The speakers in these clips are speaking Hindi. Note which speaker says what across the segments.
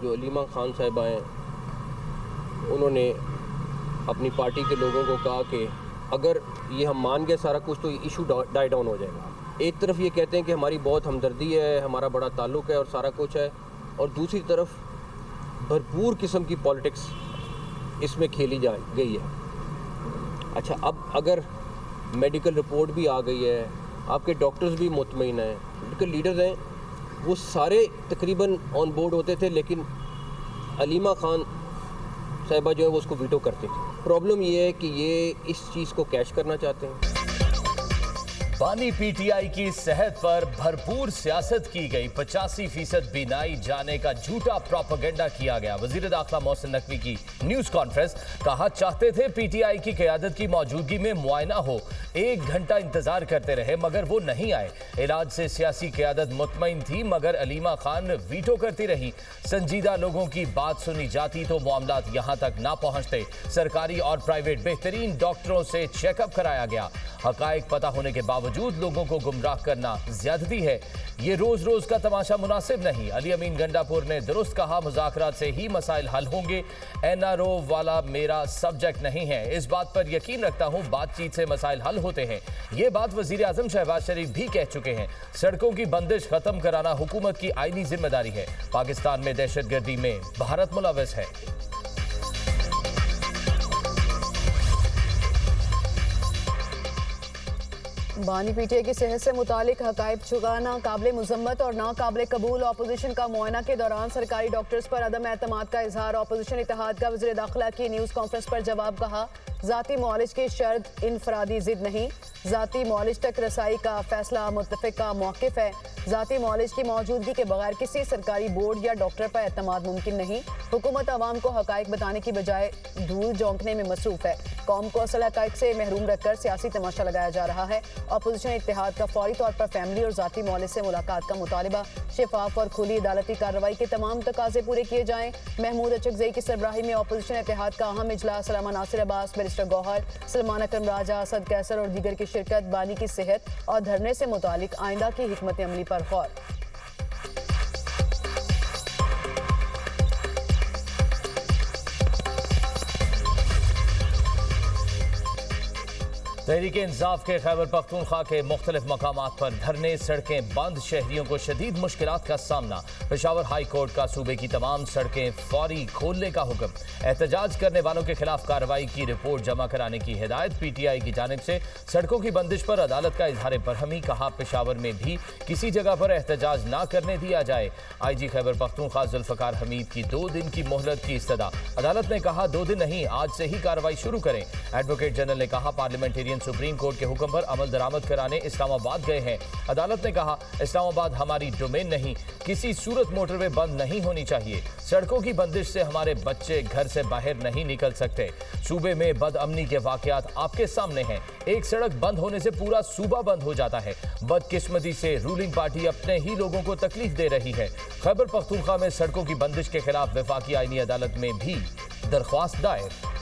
Speaker 1: जो अलीमा खान साहिबा हैं, उन्होंने अपनी पार्टी के लोगों को कहा कि अगर ये हम मान गए सारा कुछ तो इशू डाई डाउन हो जाएगा। एक तरफ ये कहते हैं कि हमारी बहुत हमदर्दी है, हमारा बड़ा ताल्लुक़ है और सारा कुछ है, और दूसरी तरफ भरपूर किस्म की पॉलिटिक्स इसमें खेली जा गई है। अच्छा, अब अगर मेडिकल रिपोर्ट भी आ गई है, आपके डॉक्टर्स भी मुतमईन हैं, पॉलिटिकल लीडर्स हैं, वो सारे तकरीबन ऑन बोर्ड होते थे, लेकिन अलीमा खान साहिबा जो है वो उसको वीटो करते थे। प्रॉब्लम ये है कि ये इस चीज़ को कैश करना चाहते हैं।
Speaker 2: बानी पीटीआई की सेहत पर भरपूर सियासत की गई, 85% बीनाई जाने का झूठा प्रोपेगेंडा किया गया। वजीर दाखिला मोहसिन नकवी की न्यूज कॉन्फ्रेंस, कहा चाहते थे पीटीआई की क़यादत की मौजूदगी में मुआयना हो, 1 घंटा इंतजार करते रहे मगर वो नहीं आए। इलाज से सियासी क़यादत मुतमईन थी मगर अलीमा खान वीटो करती रही। संजीदा लोगों की बात सुनी जाती तो मामलात यहाँ तक ना पहुँचते। सरकारी और प्राइवेट बेहतरीन डॉक्टरों से चेकअप कराया गया। हकायक पता होने के बावजूद लोगों को गुमराह करना ज्यादती है। ये रोज रोज का तमाशा मुनासिब नहीं। अली अमीन गंडापुर ने दुरुस्त कहा, मुज़ाकरात से ही मसाइल हल होंगे। एनआरओ वाला मेरा सब्जेक्ट नहीं है, इस बात पर यकीन रखता हूँ, बातचीत से मसाइल हल होते हैं। ये बात वजीर आज़म शहबाज शरीफ भी कह चुके हैं। सड़कों की बंदिश खत्म कराना हुकूमत की आईनी जिम्मेदारी है। पाकिस्तान में दहशतगर्दी में भारत मुलव्वस है।
Speaker 3: बानी पीटीआई की सेहत से मुतालिक हकायक छुपाना काबिल मुजम्मत और नाकाबिल कबूल। अपोजिशन का मुआयना के दौरान सरकारी डॉक्टर्स पर अदम एतमाद का इजहार। अपोजिशन इत्तेहाद का वज़ीर दाखिला की न्यूज़ कॉन्फ्रेंस पर जवाब, कहा ज़ाती मुआलिज की शर्त इनफरादी जिद नहीं, ज़ाती मुआलिज तक रसाई का फैसला मुत्तफ़िका मौक़िफ़ है। ज़ाती मुआलिज की मौजूदगी के बगैर किसी सरकारी बोर्ड या डॉक्टर पर एतमाद मुमकिन नहीं। हुकूमत आवाम को हकायक बताने की बजाय धूल झोंकने में मसरूफ़ है। कौम को असल हकायक से महरूम रखकर सियासी तमाशा लगाया जा रहा है। अपोजिशन इत्तेहाद का फौरी तौर पर फैमिली और ज़ाती मुआलिज से मुलाकात का मुतालिबा। शफाफ और खुली अदालती कार्रवाई के तमाम तकाजे पूरे किए जाएँ। महमूद अचकज़ई की सरबराही में अपोजिशन इत्तेहाद का अहम इजलास। सलामा नासिर अब्बास, बैरिस्टर गौहर, सलमान अकरम राजा, असद कैसर और दीगर की शिरकत। बानी की सेहत और धरने से मुतालिक आइंदा की हिकमत अमली पर गौर।
Speaker 2: तहरीक इंसाफ के खैबर पख्तूनख्वा के मुख्तलिफ मकामात पर धरने, सड़कें बंद, शहरियों को शदीद मुश्किलात का सामना। पेशावर हाई कोर्ट का सूबे की तमाम सड़कें फौरी खोलने का हुक्म। एहतजाज करने वालों के खिलाफ कार्रवाई की रिपोर्ट जमा कराने की हिदायत। पीटीआई की जानिब से सड़कों की बंदिश पर अदालत का इजहार बरहमी, कहा पेशावर में भी किसी जगह पर एहतजाज ना करने दिया जाए। IG खैबर पख्तूनख्वा जुल्फ़कार हमीद की 2 दिन की मोहलत की इस्तदा। अदालत ने कहा 2 दिन नहीं, आज से ही कार्रवाई शुरू करें। एडवोकेट जनरल ने कहा पार्लियामेंटेरियन सुप्रीम कोर्ट के हुक्म पर अमल दरामद कराने इस्लामाबाद गए हैं। अदालत ने कहा इस्लामाबाद हमारी डोमेन नहीं, किसी सूरत मोटरवे बंद नहीं होनी चाहिए। सड़कों की बंदिश से हमारे बच्चे घर से बाहर नहीं निकल सकते। सूबे में बदअमनी के वाकयात आपके सामने हैं। एक सड़क बंद होने से पूरा सूबा बंद हो जाता है। बदकिस्मती से रूलिंग पार्टी अपने ही लोगों को तकलीफ दे रही है। खैबर पख्तूनख्वा में सड़कों की बंदिश के खिलाफ वफाकी आईनी अदालत में भी दरख्वास्त दायर।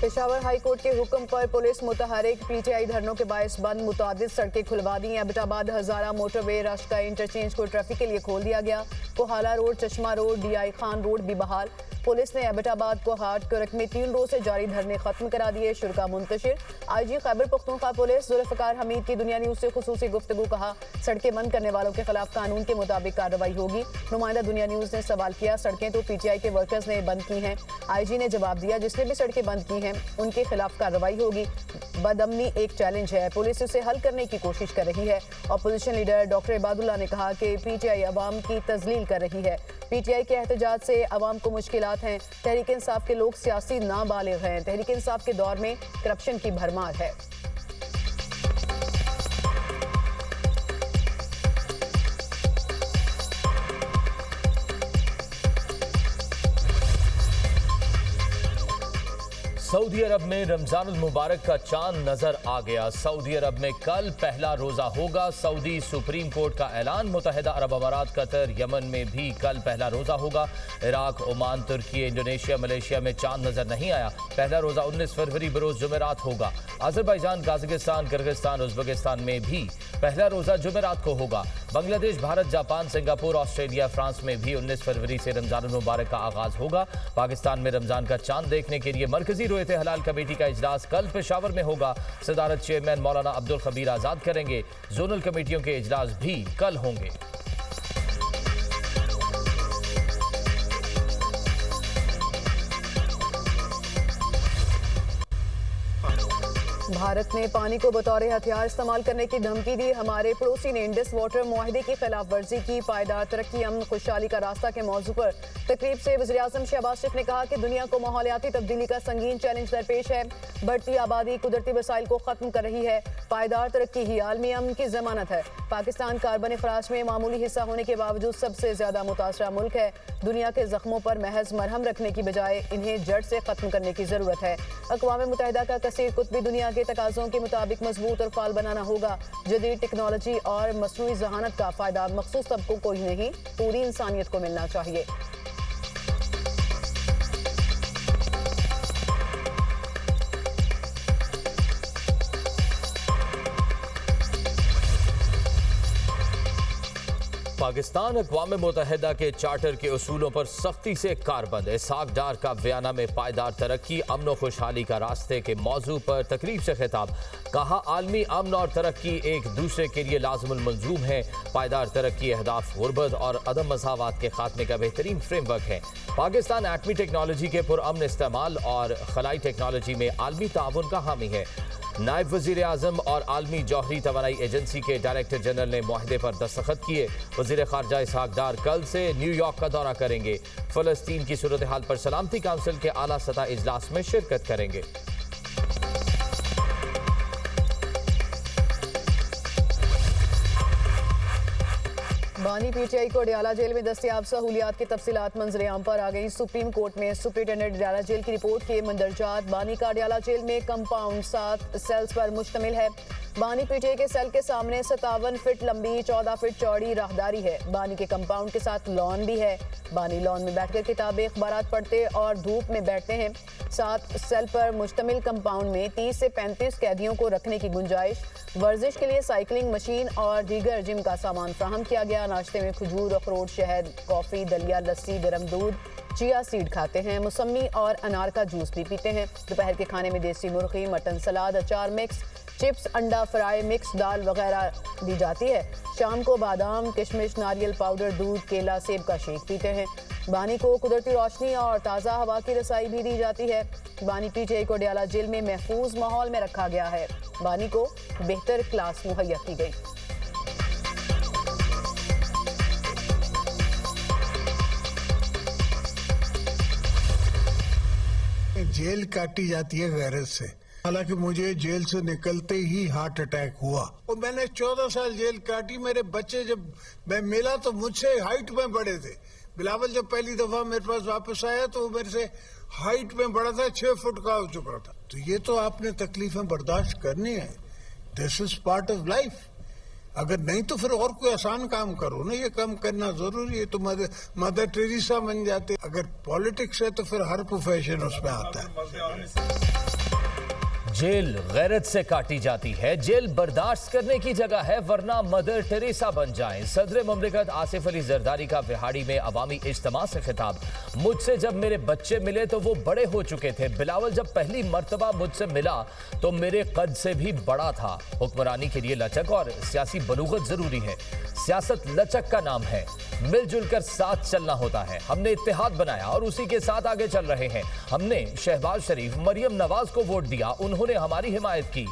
Speaker 3: पेशावर हाई कोर्ट के हुक्म पर पुलिस मुतहरिक। पीटीआई धरनों के बायस बंद मुतादिद सड़कें खुलवा दी। एबटाबाद हजारा मोटरवे रास्ता इंटरचेंज को ट्रैफिक के लिए खोल दिया गया। कोहाला रोड, चश्मा रोड, DI खान रोड भी बहाल। पुलिस ने एबटाबाद को हाट करक में 3 रोज से जारी धरने खत्म करा दिए। शुरा मुंतशिर। IG खैबर पख्तूनख्वा पुलिस जुल्फ़कार हमीद की दुनिया न्यूज से खुसूसी गुफ्तगू, कहा सड़कें बंद करने वालों के खिलाफ कानून के मुताबिक कार्रवाई होगी। नुमाइंदा दुनिया न्यूज ने सवाल किया, सड़कें तो पीटीआई के वर्कर्स ने बंद की हैं। IG ने जवाब दिया, जिसने भी सड़कें बंद की हैं उनके खिलाफ कार्रवाई होगी। बदअमनी एक चैलेंज है, पुलिस इसे हल करने की कोशिश कर रही है। अपोजिशन लीडर डॉक्टर इबादुल्ला ने कहा कि पीटीआई अवाम की तजलील कर रही है। पीटीआई के एहतजाज से अवाम को मुश्किलात हैं। तहरीक इंसाफ के लोग सियासी नाबालिग हैं। तहरीक इंसाफ के दौर में करप्शन की भरमार है।
Speaker 2: सऊदी अरब में रमजान मुबारक का चांद नजर आ गया। सऊदी अरब में कल पहला रोजा होगा। सऊदी सुप्रीम कोर्ट का ऐलान। मुत्तहिदा अरब अमारात, कतर, यमन में भी कल पहला रोजा होगा। इराक, ओमान, तुर्की, इंडोनेशिया, मलेशिया में चांद नजर नहीं आया। पहला रोजा 19 फरवरी बरोज जुमेरात होगा। अजरबैजान, कजाकिस्तान, किर्गिस्तान, उज़्बेकिस्तान में भी पहला रोजा जुमेरात को होगा। Bangladesh, Bharat, Japan, Singapore, Australia, France में भी 19 फरवरी से रमजान मुबारक का आगाज होगा। पाकिस्तान में रमजान का चांद देखने के लिए मरकजी रोयत हलाल कमेटी का इजलास कल पेशावर में होगा। सदारत चेयरमैन मौलाना अब्दुल खबीर आजाद करेंगे। जोनल कमेटियों के इजलास भी कल होंगे।
Speaker 3: भारत ने पानी को बतौर हथियार इस्तेमाल करने की धमकी दी। हमारे पड़ोसी ने इंडस वाटर मुआहदे की खिलाफ वर्जी की। पायदार तरक्की, अमन, खुशहाली का रास्ता के मौजू पर तकरीब से वज़ीर-ए-आज़म शहबाज शरीफ ने कहा कि दुनिया को माहौलियाती तब्दीली का संगीन चैलेंज दरपेश है। बढ़ती आबादी कुदरती वसाइल को खत्म कर रही है। पायदार तरक्की ही आलमी अमन की जमानत है। पाकिस्तान कार्बन अखराज में मामूली हिस्सा होने के बावजूद सबसे ज्यादा मुतासरा मुल्क है। दुनिया के जख्मों पर महज मरहम रखने की बजाय इन्हें जड़ से खत्म करने की जरूरत है। अक़वाम मुत्तहिदा का कसीर कुतबी दुनिया के तकाज़ों के मुताबिक मजबूत और फाल बनाना होगा। जदीद टेक्नोलॉजी और मसनूई जहानत का फायदा मखसूस तबकों को ही नहीं, पूरी इंसानियत को मिलना चाहिए।
Speaker 2: पाकिस्तान अक़वाम मुत्तहिदा के चार्टर के उसूलों पर सख्ती से कारबंद। इसहाक डार का बयाना में पायदार तरक्की, अमन और खुशहाली का रास्ते के मौजू पर तकरीब से खिताब। कहा, आलमी अमन और तरक्की एक दूसरे के लिए लाज़िमुल मलज़ूम है। पायदार तरक्की अहदाफ गुर्बत और अदम मसावात के खात्मे का बेहतरीन फ्रेमवर्क है। पाकिस्तान एटमी टेक्नोलॉजी के पुरअमन इस्तेमाल और खलाई टेक्नोलॉजी में आलमी ताउन का हामी है। नायब वज़ीर आज़म और आलमी जौहरी तवानाई एजेंसी के डायरेक्टर जनरल ने मुआहदे पर दस्तखत किए। वज़ीर ख़ारजा इसहाक डार कल से न्यूयॉर्क का दौरा करेंगे। फ़लस्तीन की सूरत हाल पर सलामती काउंसिल के आला सतह इजलास में शिरकत करेंगे।
Speaker 3: बानी पीटीआई को अडयाला जेल में दस्तयाब सहूलियात की तफसीलात मंजर आम पर आ गई। सुप्रीम कोर्ट में सुप्रिंटेंडेंट अडयाला जेल की रिपोर्ट के मंदरजात। बानी का अडयाला जेल में कंपाउंड 7 सेल्स पर मुश्तमिल है। बानी पीटीआई के सेल के सामने 57 फीट लंबी 14 फीट चौड़ी राहदारी है। बानी के कंपाउंड के साथ लॉन भी है। बानी लॉन में बैठकर किताबें, अखबारात पढ़ते और धूप में बैठते हैं। 7 सेल पर मुश्तमिल कंपाउंड में 30 से 35 कैदियों को रखने की गुंजाइश। वर्जिश के लिए साइकिलिंग मशीन और दीगर जिम का सामान फ्राहम किया गया। नाश्ते में खजूर, अखरोट, शहद, कॉफ़ी, दलिया, लस्सी, गर्म दूध, चिया सीड खाते हैं। मौसमी और अनार का जूस भी पीते हैं। दोपहर के खाने में देसी मुर्गी, मटन, सलाद, अचार मिक्स, चिप्स, अंडा फ्राई, मिक्स दाल वगैरह दी जाती है। शाम को बादाम, किशमिश, नारियल पाउडर, दूध, केला, सेब का शेक पीते हैं। बानी को कुदरती रोशनी और ताज़ा हवा की रसाई भी दी जाती है। बानी पीटीआई को अडयाला जेल में महफूज माहौल में रखा गया है। बानी को बेहतर क्लास मुहैया की गई।
Speaker 4: जेल काटी जाती है गैरत से। हालांकि मुझे जेल से निकलते ही हार्ट अटैक हुआ और मैंने 14 साल जेल काटी। मेरे बच्चे जब मैं मिला तो मुझसे हाइट में बड़े थे। बिलावल जब पहली दफा मेरे पास वापस आया तो वो मेरे से हाइट में बड़ा था, 6 फुट का हो चुका था। तो ये तो आपने तकलीफें बर्दाश्त करनी है। This is part of life. अगर नहीं तो फिर और कोई आसान काम करो ना। ये काम करना जरूरी है। तो मदर टेरेसा बन जाते। अगर पॉलिटिक्स है तो फिर हर प्रोफेशन उसमें आता है।
Speaker 2: जेल गैरत से काटी जाती है। जेल बर्दाश्त करने की जगह है, वरना मदर टेरेसा बन जाएं। सदर मुमलिकत आसिफ अली जरदारी का विहाड़ी में अवामी इज्तिमा से खिताब। मुझसे जब मेरे बच्चे मिले तो वो बड़े हो चुके थे। बिलावल जब पहली मर्तबा मुझसे मिला तो मेरे कद से भी बड़ा था। हुक्मरानी के लिए लचक और सियासी बलूगत जरूरी है। सियासत लचक का नाम है। मिलजुल कर साथ चलना होता है। हमने इत्तेहाद बनाया और उसी के साथ आगे चल रहे हैं। हमने शहबाज शरीफ, मरियम नवाज को वोट दिया, उन्होंने हमारी हिमायत की।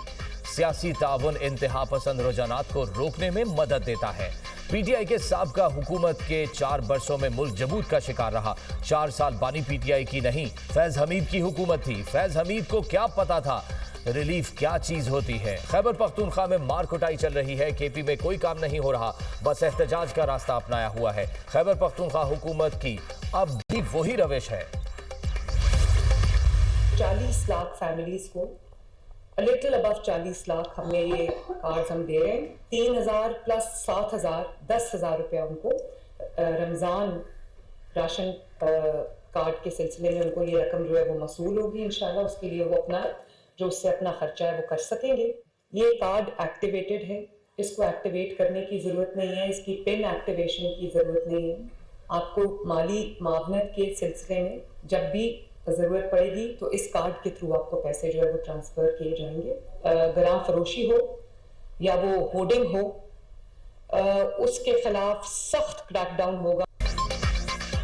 Speaker 2: सियासी ताउन इंतहा पसंद रुझानात को रोकने में मदद देता है। पीटीआई के साबका हुकूमत के 4 बरसों में मुल्क जबूत का शिकार रहा। 4 साल बानी पीटीआई की नहीं, फैज हमीद की हुकूमत थी। फैज हमीद को क्या पता था रिलीफ क्या चीज होती है। खैबर पख्तूनख्वा में मार कुटाई चल रही है। केपी में कोई काम नहीं हो रहा, बस एहतजाज का रास्ता अपनाया हुआ है। खैबर पख्तूनख्वा हुकूमत की अब भी वही रविश है।
Speaker 5: 40 लाख फैमिलीज को लिटिल अबव 40 लाख हमने ये कार्ड्स हम दे रहे हैं। 3,000 प्लस 7,000 10,000 रुपया उनको रमज़ान राशन कार्ड के सिलसिले में उनको ये रकम जो है वो मसूल होगी इंशाल्लाह। उसके लिए वो अपना जो उससे अपना खर्चा है वो कर सकेंगे। ये कार्ड एक्टिवेटेड है, इसको एक्टिवेट करने की ज़रूरत नहीं है, इसकी पिन एक्टिवेशन की ज़रूरत नहीं है। आपको माली मावनत के सिलसिले में जब भी ज़रूरत पड़ेगी तो इस कार्ड के थ्रू आपको पैसे जो है वो ट्रांसफ़र किए जाएंगे। गरां फरोशी हो या वो होर्डिंग हो, उसके खिलाफ सख्त क्रैकडाउन होगा।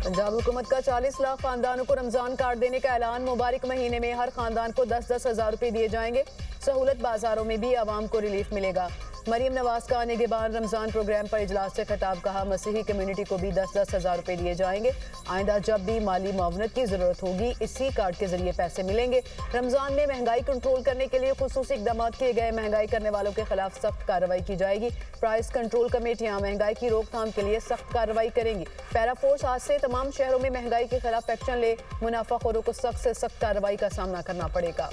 Speaker 3: पंजाब हुकूमत का 40 लाख खानदानों को रमजान कार्ड देने का ऐलान। मुबारक महीने में हर खानदान को 10-10 हज़ार रुपए दिए जाएंगे। सहूलत बाजारों में भी आवाम को रिलीफ मिलेगा। मरीम नवाज का निगहबान रमजान प्रोग्राम पर इजलास से खिताब कहा, मसीही कम्युनिटी को भी 10-10 हज़ार रुपए दिए जाएंगे। आइंदा जब भी माली मुआवनत की जरूरत होगी इसी कार्ड के जरिए पैसे मिलेंगे। रमजान में महंगाई कंट्रोल करने के लिए खुसूसी इकदाम किए गए। महंगाई करने वालों के खिलाफ सख्त कार्रवाई की जाएगी। प्राइस कंट्रोल कमेटियां महंगाई की रोकथाम के लिए सख्त कार्रवाई करेंगी। पैराफोर्स आज से तमाम शहरों में महंगाई के खिलाफ एक्शन ले। मुनाफाखोरों को सख्त से सख्त कार्रवाई का सामना करना पड़ेगा।